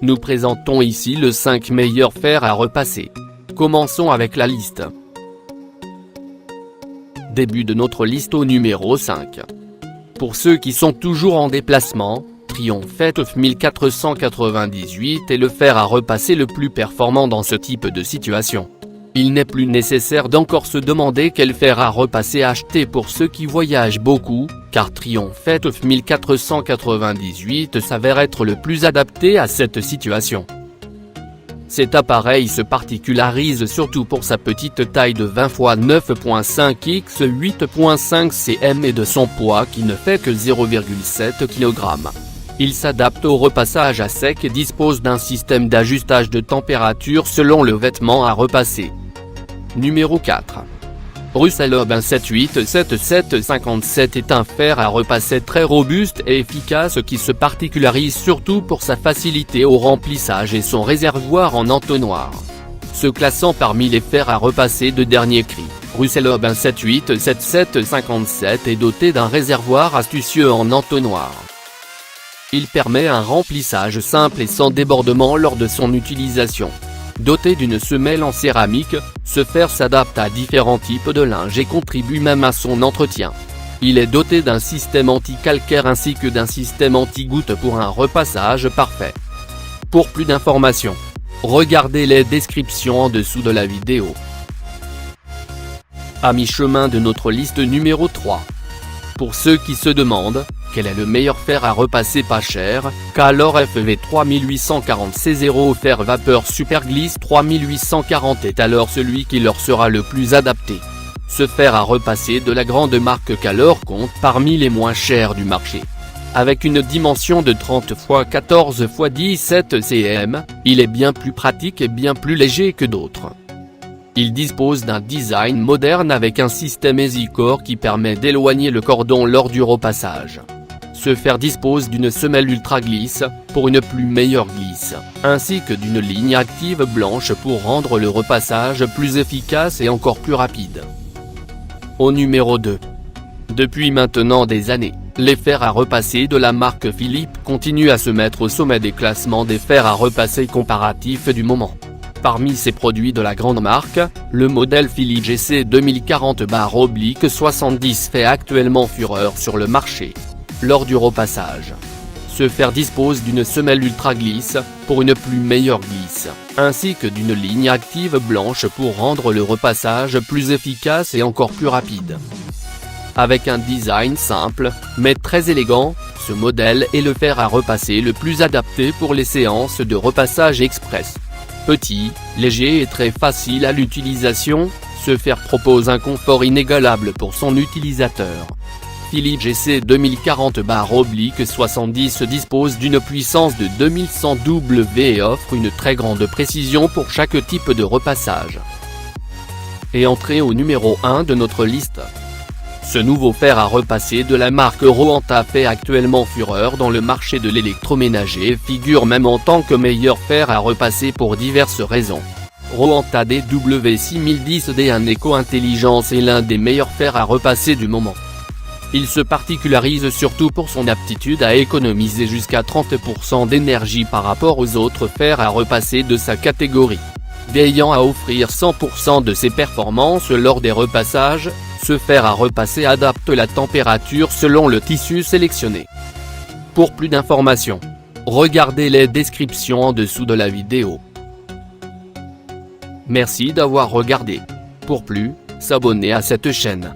Nous présentons ici les 5 meilleurs fers à repasser. Commençons avec la liste. Début de notre liste au numéro 5. Pour ceux qui sont toujours en déplacement, Triomphet 1498 est le fer à repasser le plus performant dans ce type de situation. Il n'est plus nécessaire d'encore se demander quel fer à repasser acheter pour ceux qui voyagent beaucoup, car Triomphet 1498 s'avère être le plus adapté à cette situation. Cet appareil se particularise surtout pour sa petite taille de 20 x 9.5 x 8.5 cm et de son poids qui ne fait que 0,7 kg. Il s'adapte au repassage à sec et dispose d'un système d'ajustage de température selon le vêtement à repasser. Numéro 4. Russell Hobbs 787757 est un fer à repasser très robuste et efficace qui se particularise surtout pour sa facilité au remplissage et son réservoir en entonnoir. Se classant parmi les fers à repasser de dernier cri, Russell Hobbs 787757 est doté d'un réservoir astucieux en entonnoir. Il permet un remplissage simple et sans débordement lors de son utilisation. Doté d'une semelle en céramique, ce fer s'adapte à différents types de linge et contribue même à son entretien. Il est doté d'un système anti-calcaire ainsi que d'un système anti-goutte pour un repassage parfait. Pour plus d'informations, regardez les descriptions en dessous de la vidéo. À mi-chemin de notre liste numéro 3. Pour ceux qui se demandent, quel est le meilleur fer à repasser pas cher, Calor FV 3840 C0 fer vapeur Supergliss 3840 est alors celui qui leur sera le plus adapté. Ce fer à repasser de la grande marque Calor compte parmi les moins chers du marché. Avec une dimension de 30 x 14 x 17 cm, il est bien plus pratique et bien plus léger que d'autres. Il dispose d'un design moderne avec un système EasyCore qui permet d'éloigner le cordon lors du repassage. Ce fer dispose d'une semelle ultra glisse, pour une plus meilleure glisse, ainsi que d'une ligne active blanche pour rendre le repassage plus efficace et encore plus rapide. Au numéro 2. Depuis maintenant des années, les fers à repasser de la marque Philips continuent à se mettre au sommet des classements des fers à repasser comparatifs du moment. Parmi ces produits de la grande marque, le modèle Philips GC 2040/70 fait actuellement fureur sur le marché. Lors du repassage, ce fer dispose d'une semelle ultra glisse, pour une plus meilleure glisse, ainsi que d'une ligne active blanche pour rendre le repassage plus efficace et encore plus rapide. Avec un design simple, mais très élégant, ce modèle est le fer à repasser le plus adapté pour les séances de repassage express. Petit, léger et très facile à l'utilisation, ce fer propose un confort inégalable pour son utilisateur. Philips GC 2040/70 dispose d'une puissance de 2100 W et offre une très grande précision pour chaque type de repassage. Et entrée au numéro 1 de notre liste. Ce nouveau fer à repasser de la marque Rowenta fait actuellement fureur dans le marché de l'électroménager et figure même en tant que meilleur fer à repasser pour diverses raisons. Rowenta DW6010D, un éco-intelligence, est l'un des meilleurs fers à repasser du moment. Il se particularise surtout pour son aptitude à économiser jusqu'à 30% d'énergie par rapport aux autres fers à repasser de sa catégorie. Veillant à offrir 100% de ses performances lors des repassages, ce fer à repasser adapte la température selon le tissu sélectionné. Pour plus d'informations, regardez les descriptions en dessous de la vidéo. Merci d'avoir regardé. Pour plus, s'abonner à cette chaîne.